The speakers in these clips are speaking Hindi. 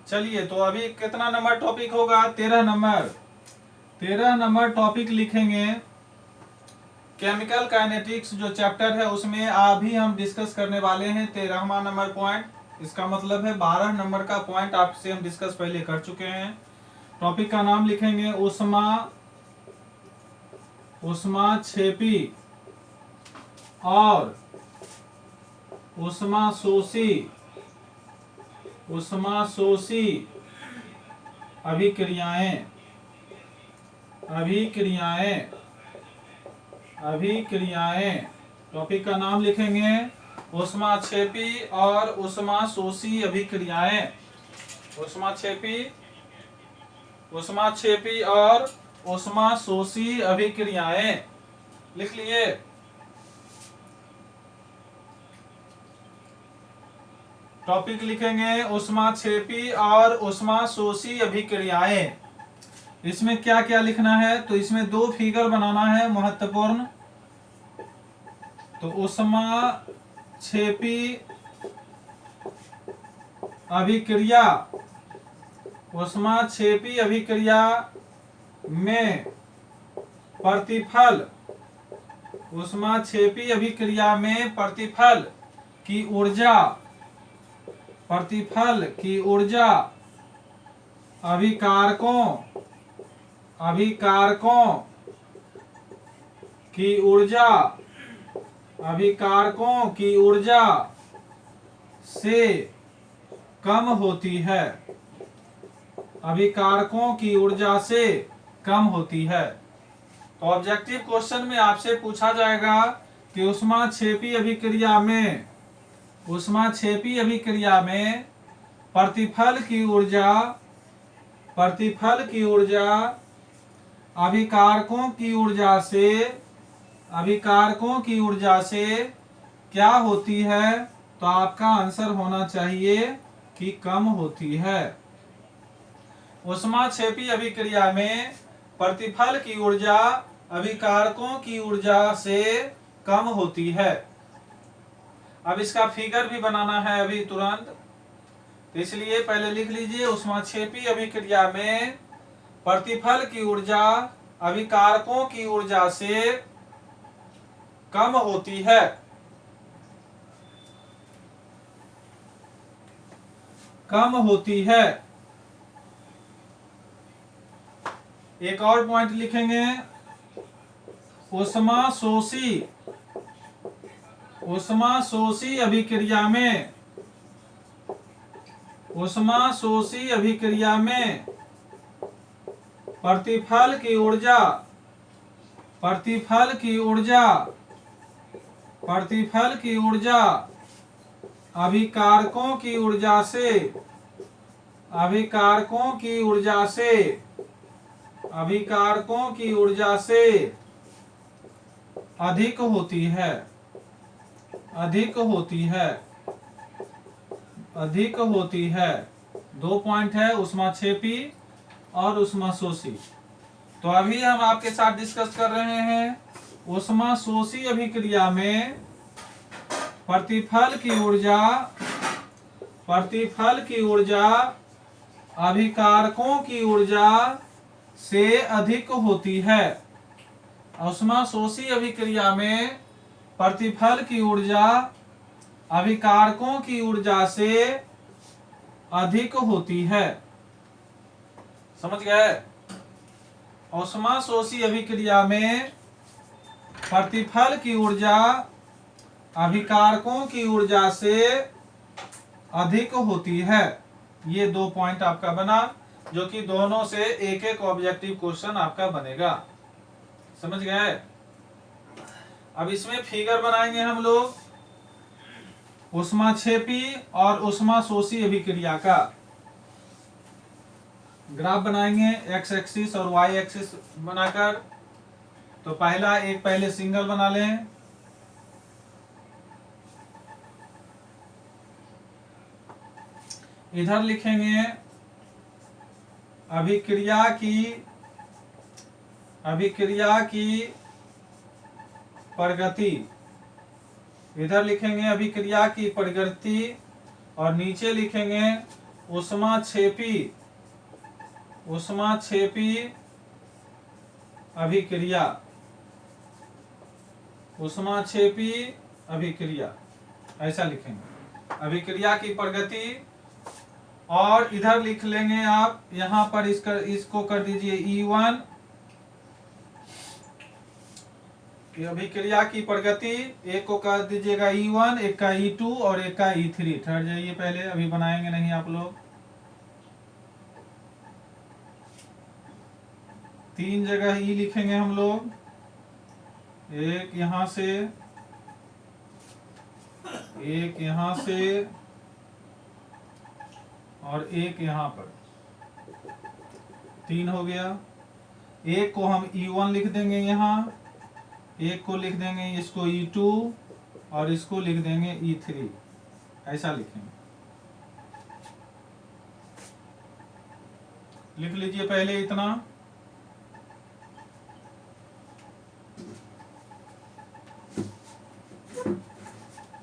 चलिए, तो अभी कितना नंबर टॉपिक होगा? 13 नंबर। 13 नंबर टॉपिक लिखेंगे। केमिकल काइनेटिक्स जो चैप्टर है उसमें अभी हम डिस्कस करने वाले हैं 13वां नंबर पॉइंट। इसका मतलब है 12 नंबर का पॉइंट आपसे हम डिस्कस पहले कर चुके हैं। टॉपिक का नाम लिखेंगे उष्मा छेपी और उष्मा शोषी अभिक्रियाएं। टॉपिक का नाम लिखेंगे ऊष्माक्षेपी और ऊष्माशोषी अभिक्रियाएं। ऊष्माक्षेपी और ऊष्माशोषी अभिक्रियाएं लिख लिए। टॉपिक लिखेंगे ऊष्माक्षेपी और ऊष्माशोषी अभिक्रियाएं। इसमें क्या क्या लिखना है? तो इसमें 2 फिगर बनाना है महत्वपूर्ण। तो ऊष्माक्षेपी अभिक्रिया में प्रतिफल की ऊर्जा अभिकारकों की ऊर्जा से कम होती है। तो ऑब्जेक्टिव क्वेश्चन में आपसे पूछा जाएगा कि ऊष्माक्षेपी अभिक्रिया में प्रतिफल की ऊर्जा अभिकारकों की ऊर्जा से क्या होती है? तो आपका आंसर होना चाहिए कि कम होती है। ऊष्माक्षेपी अभिक्रिया में प्रतिफल की ऊर्जा अभिकारकों की ऊर्जा से कम होती है। अब इसका फिगर भी बनाना है अभी तुरंत, तो इसलिए पहले लिख लीजिए ऊष्माक्षेपी अभिक्रिया में प्रतिफल की ऊर्जा अभिकारकों की ऊर्जा से कम होती है। एक और पॉइंट लिखेंगे ऊष्माशोषी अभिक्रिया में प्रतिफल की ऊर्जा अभिकारकों की ऊर्जा से अधिक होती है। 2 पॉइंट है ऊष्माक्षेपी और ऊष्माशोषी। तो अभी हम आपके साथ डिस्कस कर रहे हैं ऊष्माशोषी अभिक्रिया में प्रतिफल की ऊर्जा अभिकारकों की ऊर्जा से अधिक होती है। ऊष्माशोषी अभिक्रिया में प्रतिफल की ऊर्जा अभिकारकों की ऊर्जा से अधिक होती है। समझ गए? ऊष्माशोषी अभिक्रिया में प्रतिफल की ऊर्जा अभिकारकों की ऊर्जा से अधिक होती है। ये 2 पॉइंट आपका बना, जो कि दोनों से एक एक ऑब्जेक्टिव क्वेश्चन आपका बनेगा। समझ गए? अब इसमें फिगर बनाएंगे हम लोग ऊष्माक्षेपी और ऊष्माशोषी अभिक्रिया का। ग्राफ बनाएंगे एक्स एक्सिस और वाई एक्सिस बनाकर। तो पहले सिंगल बना लें। इधर लिखेंगे अभिक्रिया की प्रगति इधर लिखेंगे अभिक्रिया की प्रगति और नीचे लिखेंगे ऊष्माक्षेपी अभिक्रिया, ऊष्माक्षेपी अभिक्रिया, ऐसा लिखेंगे अभिक्रिया की प्रगति। और इधर लिख लेंगे आप, यहां पर इसको कर दीजिए E1, अभिक्रिया की प्रगति, एक को कर दीजिएगा E1, एक का E2 और एक का E3। ठहर जाइए पहले, अभी बनाएंगे नहीं आप लोग। 3 जगह E लिखेंगे हम लोग, एक यहां से, एक यहां से और एक यहां पर, 3 हो गया। एक को हम E1 लिख देंगे यहां, एक को लिख देंगे इसको E2 और इसको लिख देंगे E3, ऐसा लिखेंगे। लिख लीजिए पहले इतना।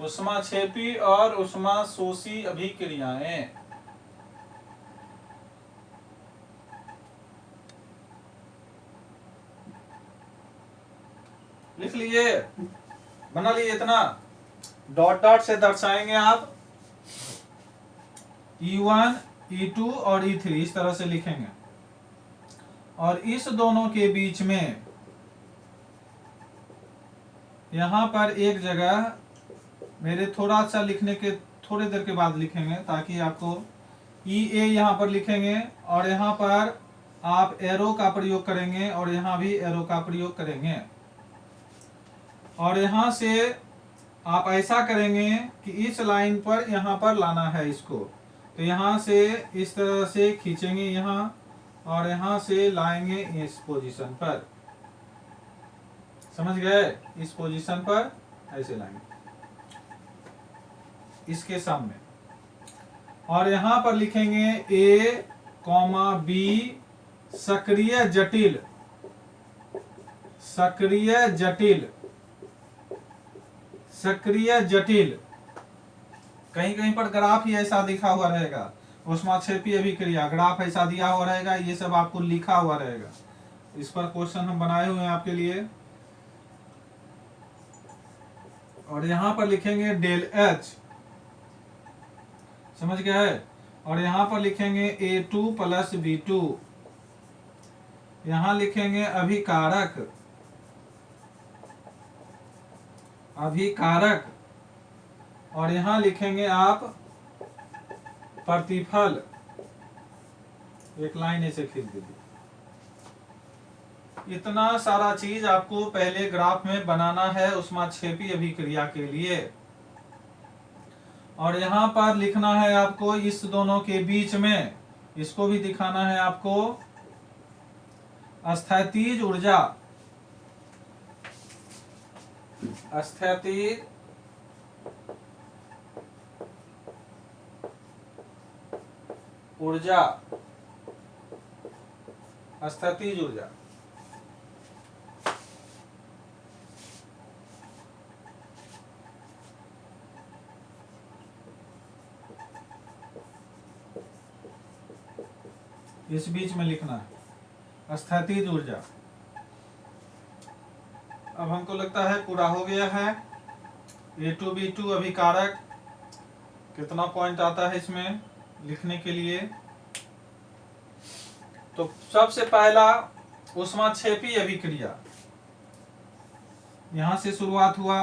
ऊष्माक्षेपी और ऊष्माशोषी अभिक्रियाएं। लिख लिए, बना लिए इतना। डॉट डॉट से दर्शाएंगे आप, E1, E2 और E3, इस तरह से लिखेंगे। और इस दोनों के बीच में यहां पर एक जगह, मेरे थोड़ा सा लिखने के थोड़ी देर के बाद लिखेंगे ताकि आपको, EA यहां पर लिखेंगे और यहां पर आप एरो का प्रयोग करेंगे और यहां भी एरो का प्रयोग करेंगे। और यहां से आप ऐसा करेंगे कि इस लाइन पर यहां पर लाना है इसको, तो यहां से इस तरह से खींचेंगे यहां और यहां से लाएंगे इस पोजीशन पर, समझ गए? इस पोजीशन पर ऐसे लाएंगे इसके सामने। और यहां पर लिखेंगे A, B सक्रिय जटिल, सक्रिय जटिल, सक्रिय जटिल। कहीं कहीं पर ग्राफ ही ऐसा दिखा हुआ रहेगा, ऊष्माक्षेपी अभिक्रिया, ग्राफ ऐसा दिया हुआ रहेगा, ये सब आपको लिखा हुआ रहेगा। इस पर क्वेश्चन हम बनाए हुए हैं आपके लिए। और यहां पर लिखेंगे डेल H, समझ गया है? और यहां पर लिखेंगे A2 प्लस B2, यहां लिखेंगे अभिकारक, अभिकारक, और यहां लिखेंगे आप प्रतिफल। एक लाइन ऐसे खींच दीजिए। इतना सारा चीज आपको पहले ग्राफ में बनाना है ऊष्माक्षेपी अभिक्रिया के लिए। और यहां पर लिखना है आपको इस दोनों के बीच में, इसको भी दिखाना है आपको, स्थैतिज ऊर्जा, स्थैतिज ऊर्जा, स्थैतिज ऊर्जा। इस बीच में लिखना है स्थैतिज ऊर्जा। अब हमको लगता है पूरा हो गया है। A2 B2 अभिकारक, कितना पॉइंट आता है इसमें लिखने के लिए? तो सबसे पहला ऊष्माक्षेपी अभिक्रिया, यहां से शुरुआत हुआ।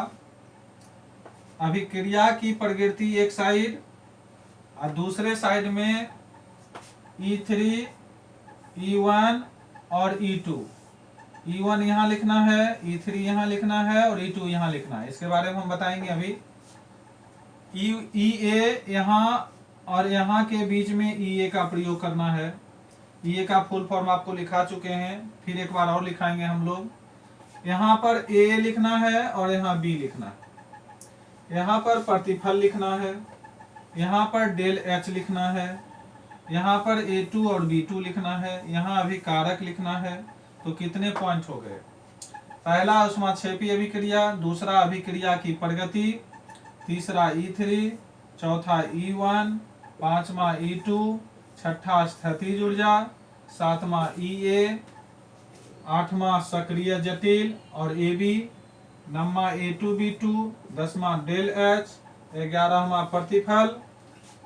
अभिक्रिया की प्रगति एक साइड और दूसरे साइड में E3, E1 और E2। E1 यहाँ लिखना है, E3 यहाँ लिखना है और E2 यहाँ लिखना है। इसके बारे में हम बताएंगे अभी। EA यहाँ और यहाँ के बीच में EA का प्रयोग करना है। EA का फुल फॉर्म आपको लिखा चुके हैं, फिर एक बार और लिखाएंगे हम लोग। यहाँ पर A लिखना है और यहाँ B लिखना है। यहाँ पर प्रतिफल लिखना है, यहाँ पर डेल H लिखना है, यहाँ पर A2 और B2 लिखना है, यहाँ अभिकारक लिखना है। तो कितने पॉइंट हो गए? पहला ऊष्माक्षेपी अभिक्रिया, दूसरा अभिक्रिया की प्रगति, तीसरा E3, चौथा E1, पांचवा E2, छठा स्थितिज ऊर्जा, सातवां EA, आठवां सक्रिय जटिल और AB, नौवां A2B2, 10वां डेल H, 11वां प्रतिफल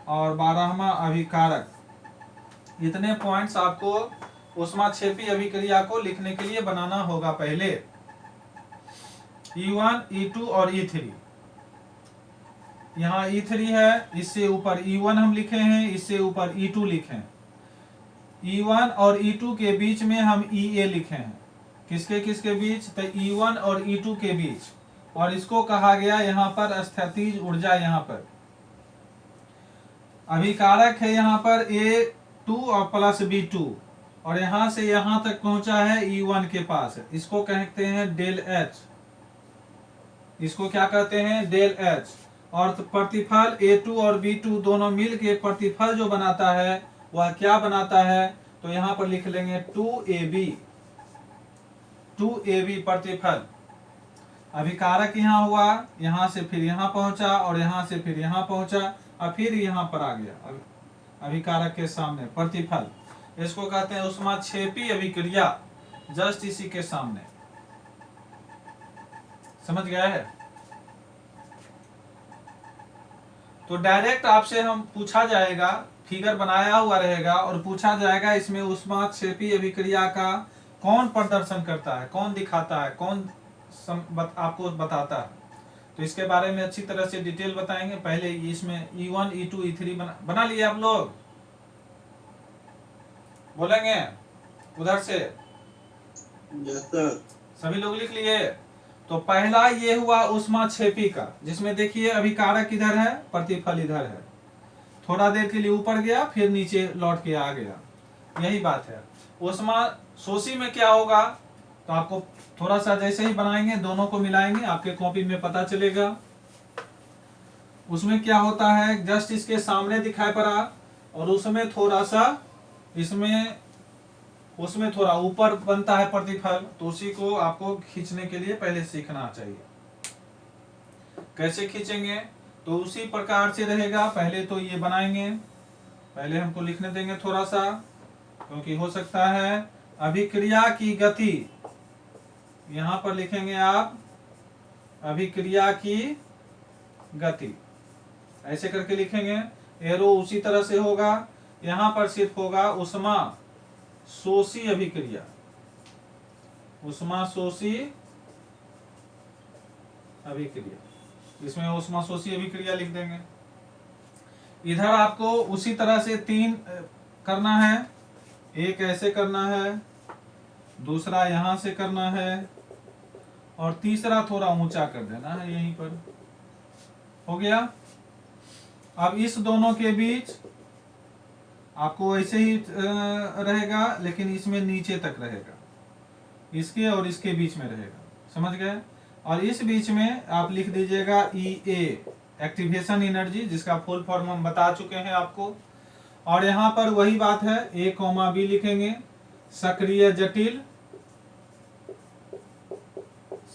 और 12वां अभिकारक। इतने पॉइंट्स आपको ऊष्माक्षेपी अभिक्रिया को लिखने के लिए बनाना होगा पहले। E1, E2 और E3। यहाँ E3 है, इससे ऊपर E1 हम लिखे हैं, इससे ऊपर E2 लिखे हैं। E1 और E2 के बीच में हम EA लिखे हैं। किसके किसके बीच? तो E1 और E2 के बीच। और इसको कहा गया यहाँ पर स्थितिज ऊर्जा। यहाँ पर अभिकारक है यहाँ पर A2 और प्लस B2, और यहाँ से यहाँ तक पहुंचा है E1 के पास। इसको कहते हैं डेल H। इसको क्या कहते हैं? Del H। और प्रतिफल A2 और B2 दोनों मिल के प्रतिफल जो बनाता है वह क्या बनाता है? तो यहाँ पर लिख लेंगे 2AB। 2AB प्रतिफल। अभिकारक यहाँ हुआ, यहाँ से फिर यहाँ पहुंचा और यहाँ से फिर यहाँ पहुंचा और फिर यहाँ पर आ गया अभिकारक के सामने प्रतिफल। इसको कहते हैं ऊष्माक्षेपी अभिक्रिया, जस्ट इसी के सामने। समझ गया है? तो डायरेक्ट आपसे हम पूछा जाएगा, फिगर बनाया हुआ रहेगा और पूछा जाएगा इसमें ऊष्माक्षेपी अभिक्रिया का कौन प्रदर्शन करता है, कौन दिखाता है, कौन आपको बताता है। तो इसके बारे में अच्छी तरह से डिटेल बताएंगे। पहले इसमें E1, E2, E3 बना लिए आप लोग? बोलेंगे उधर से? सभी लोग लिख लिए? तो पहला ये हुआ ऊष्माक्षेपी का, जिसमें देखिए अभिकारक इधर है, प्रतिफल इधर है। थोड़ा देर के लिए ऊपर गया, फिर नीचे लौट के आ गया। यही बात है। ऊष्माशोषी में क्या होगा? तो आपको थोड़ा सा जैसे ही बनाएंगे दोनों को मिलाएंगे, आपके कॉपी में पता चलेगा। उसमें क्या होता है, जस्ट इसके सामने दिखाई पड़ा और उसमें थोड़ा सा उसमें थोड़ा ऊपर बनता है प्रतिफल। तो उसी को आपको खींचने के लिए पहले सीखना चाहिए। कैसे खींचेंगे? तो उसी प्रकार से रहेगा। पहले तो ये बनाएंगे, पहले हमको लिखने देंगे थोड़ा सा, क्योंकि हो सकता है अभिक्रिया की गति। यहां पर लिखेंगे आप अभिक्रिया की गति, ऐसे करके लिखेंगे। एरो उसी तरह से होगा। यहां पर सिर्फ होगा ऊष्माशोषी अभिक्रिया, ऊष्माशोषी अभिक्रिया। इसमें ऊष्माशोषी अभिक्रिया लिख देंगे। इधर आपको उसी तरह से 3 करना है। एक ऐसे करना है, दूसरा यहां से करना है और तीसरा थोड़ा ऊंचा कर देना है। यहीं पर हो गया। अब इस दोनों के बीच आपको ऐसे ही रहेगा, लेकिन इसमें नीचे तक रहेगा, इसके और इसके बीच में रहेगा। समझ गए? और इस बीच में आप लिख दीजिएगा EA, एक्टिवेशन एनर्जी, जिसका फुल फॉर्म हम बता चुके हैं आपको। और यहाँ पर वही बात है, A, B लिखेंगे। सक्रिय जटिल,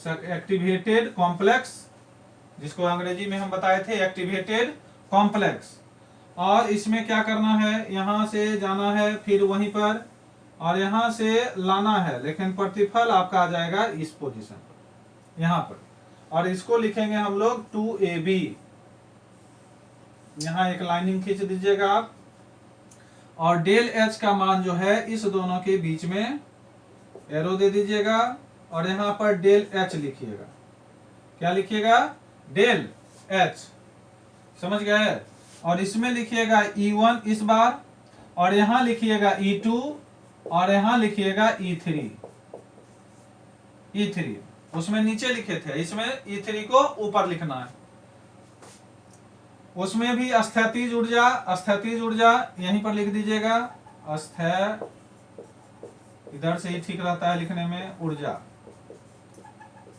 एक्टिवेटेड कॉम्प्लेक्स, जिसको अंग्रेजी में हम बताए थे एक्टिवेटेड कॉम्प्लेक्स। और इसमें क्या करना है, यहां से जाना है फिर वहीं पर और यहां से लाना है, लेकिन प्रतिफल आपका आ जाएगा इस पोजीशन पर, यहां पर। और इसको लिखेंगे हम लोग 2AB। यहां एक लाइनिंग खींच दीजिएगा आप। और डेल H का मान जो है इस दोनों के बीच में एरो दे दीजिएगा और यहां पर डेल H लिखिएगा। क्या लिखिएगा? Del H। समझ गए? और इसमें लिखिएगा E1 इस बार, और यहां लिखिएगा E2 और यहां लिखिएगा E3। उसमें नीचे लिखे थे, इसमें E3 को ऊपर लिखना है। उसमें भी स्थितिज ऊर्जा यहीं पर लिख दीजिएगा। इधर से ही ठीक रहता है लिखने में, ऊर्जा।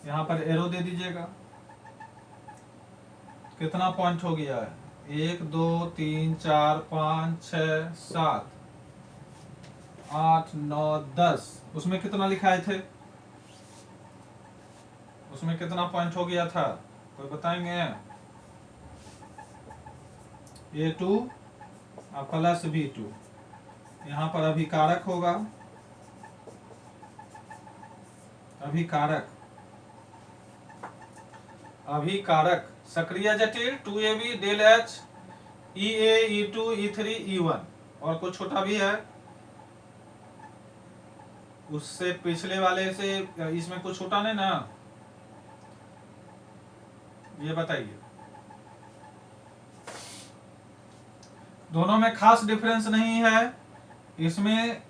यहां पर एरो दे दीजिएगा। कितना पॉइंट हो गया है? 1 2 3 4 5 6 7 8 9 10। उसमें कितना लिखाए थे? उसमें कितना पॉइंट हो गया था? कोई बताएंगे? A2 और प्लस B2। यहाँ पर अभिकारक होगा, अभिकारक सक्रिय जटिल 2AB del H EA E2 E3 E1 और कुछ छोटा भी है उससे पिछले वाले से, इसमें कुछ छोटा नहीं ना, ये बताइए। दोनों में खास डिफरेंस नहीं है। इसमें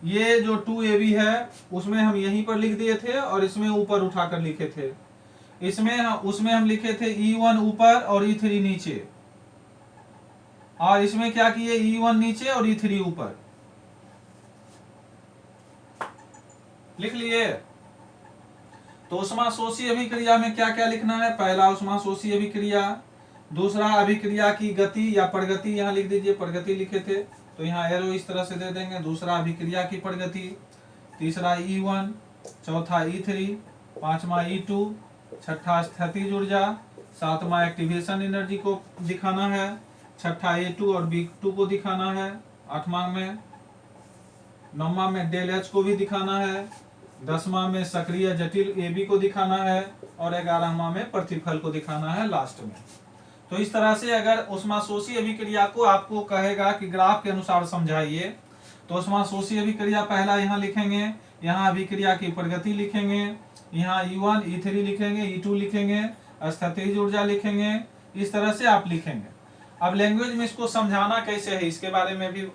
ये जो 2AB है उसमें हम यहीं पर लिख दिए थे और इसमें ऊपर उठाकर लिखे थे। उसमें हम लिखे थे E1 ऊपर और E3 नीचे, और इसमें क्या किए, E1 नीचे और E3 ऊपर लिख लिए। तो ऊष्माशोषी अभिक्रिया में क्या क्या लिखना है? पहला ऊष्माशोषी अभिक्रिया, दूसरा अभिक्रिया की गति या प्रगति, यहाँ लिख दीजिए, प्रगति लिखे थे तो यहाँ एरो इस तरह से दे देंगे। दूसरा अभिक्रिया की प्रगति, तीसरा E1, चौथा E3, पांचवा E2, छठा स्थितिज ऊर्जा, सातवां एक्टिवेशन एनर्जी को दिखाना है, छठा A2 और B2 को दिखाना है, आठवां में, नौवां में डेल H को भी दिखाना है, 10वां में सक्रिय जटिल AB को दिखाना है और 11वां में प्रतिफल को दिखाना है लास्ट में। तो इस तरह से अगर ऊष्माशोषी अभिक्रिया को आपको कहेगा कि ग्राफ के अनुसार समझाइए, तो ऊष्माशोषी अभिक्रिया पहला यहाँ लिखेंगे, यहाँ अभिक्रिया की प्रगति लिखेंगे, यहाँ E1 E3 लिखेंगे, E2 लिखेंगे, स्थितिज ऊर्जा लिखेंगे, इस तरह से आप लिखेंगे। अब लैंग्वेज में इसको समझाना कैसे है इसके बारे में भी,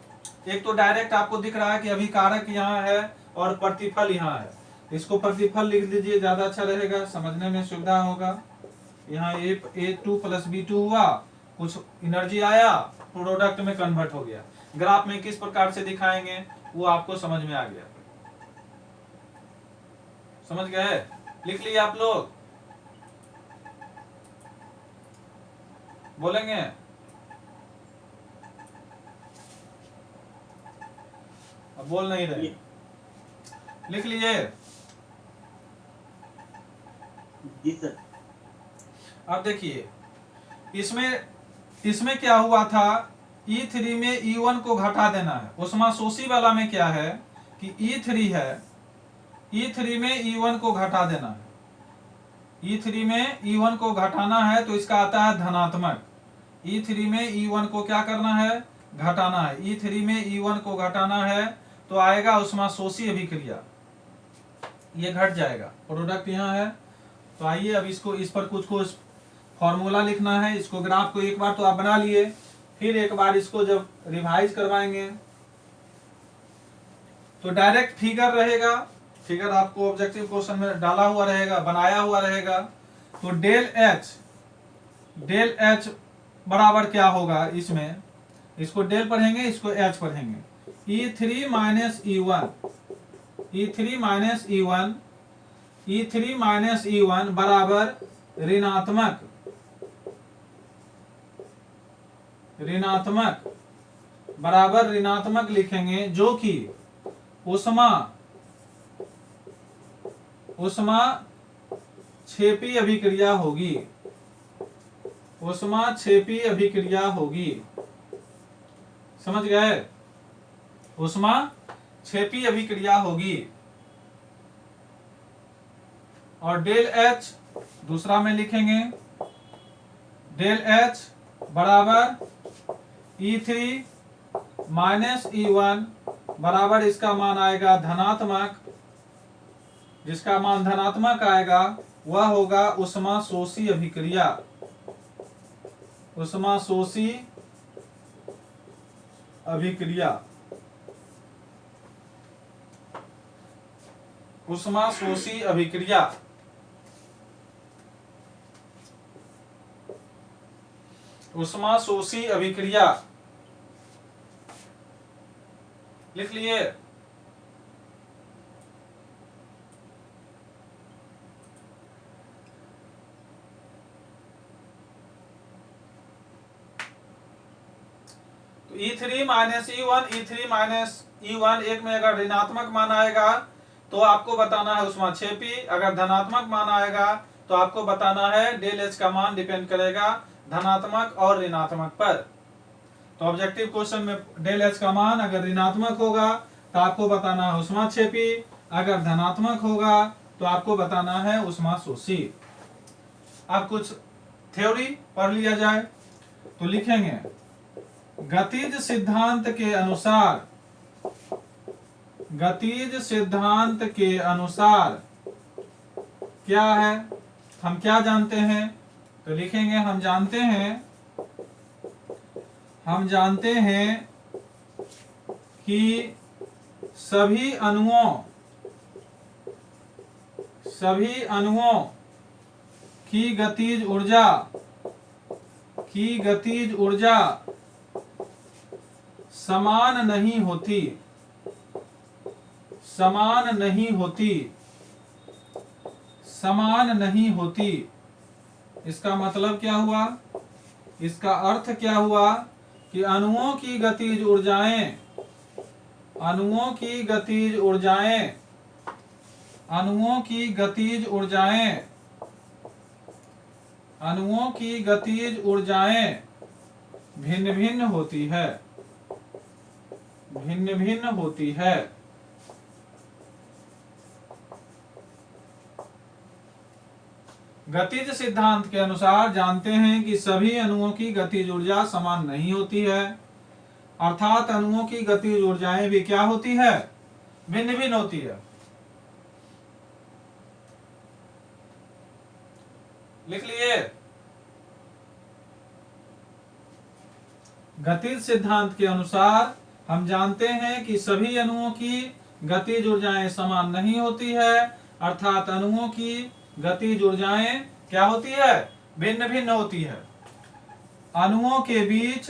एक तो डायरेक्ट आपको दिख रहा है कि अभिकारक यहाँ है और प्रतिफल यहाँ है, इसको प्रतिफल लिख दीजिए, ज्यादा अच्छा रहेगा, समझने में सुविधा होगा। यहाँ A2 प्लस B2 हुआ, कुछ एनर्जी आया, प्रोडक्ट में कन्वर्ट हो गया। ग्राफ में किस प्रकार से दिखाएंगे वो आपको समझ में आ गया, समझ गए? लिख लिए आप लोग? बोलेंगे? अब बोल नहीं रहे, लिख लिए? जी सर। अब देखिए इसमें क्या हुआ था, E3 में E1 को घटा देना है। ऊष्माशोषी वाला में क्या है कि E3 है, E3 में E1 को घटा देना है। E3 में E1 को घटाना है तो इसका आता है धनात्मक। E3 में E1 को क्या करना है, घटाना है। E3 में E1 को घटाना है तो आएगा ऊष्माशोषी अभिक्रिया, ये घट जाएगा, प्रोडक्ट यहाँ है। तो आइए अब इस पर कुछ फॉर्मूला लिखना है। इसको ग्राफ को एक बार तो आप बना लिए, फिर एक बार इसको जब रिवाइज करवाएंगे तो डायरेक्ट फिगर रहेगा, फिगर आपको ऑब्जेक्टिव क्वेश्चन में डाला हुआ रहेगा, बनाया हुआ रहेगा। तो डेल एच बराबर क्या होगा, इसमें इसको डेल पढ़ेंगे, इसको एच पढ़ेंगे। E3 minus E1, E3 minus E1 बराबर ऋणात्मक लिखेंगे, जो कि ऊष्माक्षेपी अभिक्रिया होगी, समझ गए? ऊष्माक्षेपी अभिक्रिया होगी। और डेल H दूसरा में लिखेंगे, डेल H बराबर E3 माइनस E1 बराबर, इसका मान आएगा धनात्मक, जिसका मान धनात्मक आएगा वह होगा ऊष्माशोषी अभिक्रिया। ऊष्माशोषी अभिक्रिया, ऊष्माशोषी अभिक्रिया। ऊष्माशोषी अभिक्रिया लिख लिए? तो E3 minus E1, E3 minus E1, एक में अगर ऋणात्मक मान आएगा तो आपको बताना है ऊष्माक्षेपी, अगर धनात्मक मान आएगा तो आपको बताना है डेल H का मान डिपेंड करेगा धनात्मक और ऋणात्मक पर। तो ऑब्जेक्टिव क्वेश्चन में डेल एच का मान अगर ऋणात्मक होगा तो आपको बताना है ऊष्माक्षेपी, अगर धनात्मक होगा तो आपको बताना है ऊष्माशोषी। अब कुछ थ्योरी पढ़ लिया जाए तो लिखेंगे गतिज सिद्धांत के अनुसार, गतिज सिद्धांत के अनुसार क्या है, हम क्या जानते हैं, तो लिखेंगे हम जानते हैं कि सभी अणुओं की गतिज ऊर्जा समान नहीं होती। इसका मतलब क्या हुआ, इसका अर्थ क्या हुआ कि अणुओं की गतिज ऊर्जाएं भिन्न भिन्न होती है। गतिज सिद्धांत के अनुसार जानते हैं कि सभी अणुओं की गतिज ऊर्जा समान नहीं होती है, अर्थात अणुओं की गतिज ऊर्जाएं भी क्या होती है, भिन्न भिन्न होती है। लिख लिए। गतिज सिद्धांत के अनुसार हम जानते हैं कि सभी अणुओं की गतिज ऊर्जाएं समान नहीं होती है, अर्थात अणुओं की गतिज ऊर्जाएं क्या होती है, भिन्न भिन्न होती है। अणुओं के बीच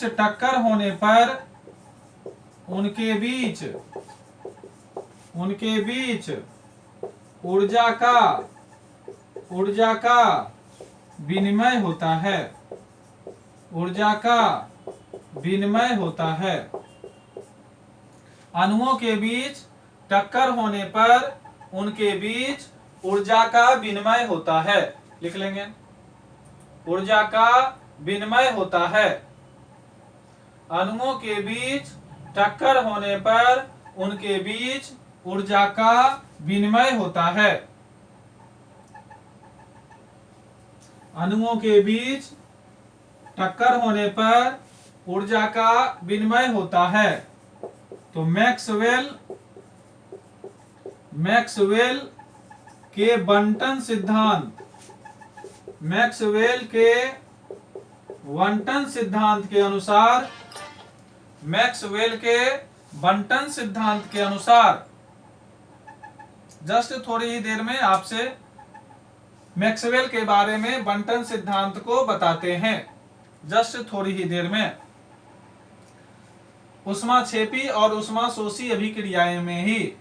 टक्कर होने पर उनके बीच ऊर्जा का विनिमय होता है। अणुओं के बीच टक्कर होने पर उनके बीच ऊर्जा का विनिमय होता है। लिख लेंगे, ऊर्जा का विनिमय होता है। अणुओं के बीच टक्कर होने पर उनके बीच ऊर्जा का विनिमय होता है। अणुओं के बीच टक्कर होने पर ऊर्जा का विनिमय होता है। तो मैक्सवेल के बंटन सिद्धांत के अनुसार जस्ट थोड़ी ही देर में आपसे मैक्सवेल के बारे में बंटन सिद्धांत को बताते हैं। जस्ट थोड़ी ही देर में ऊष्माक्षेपी और ऊष्माशोषी अभिक्रियाएं में ही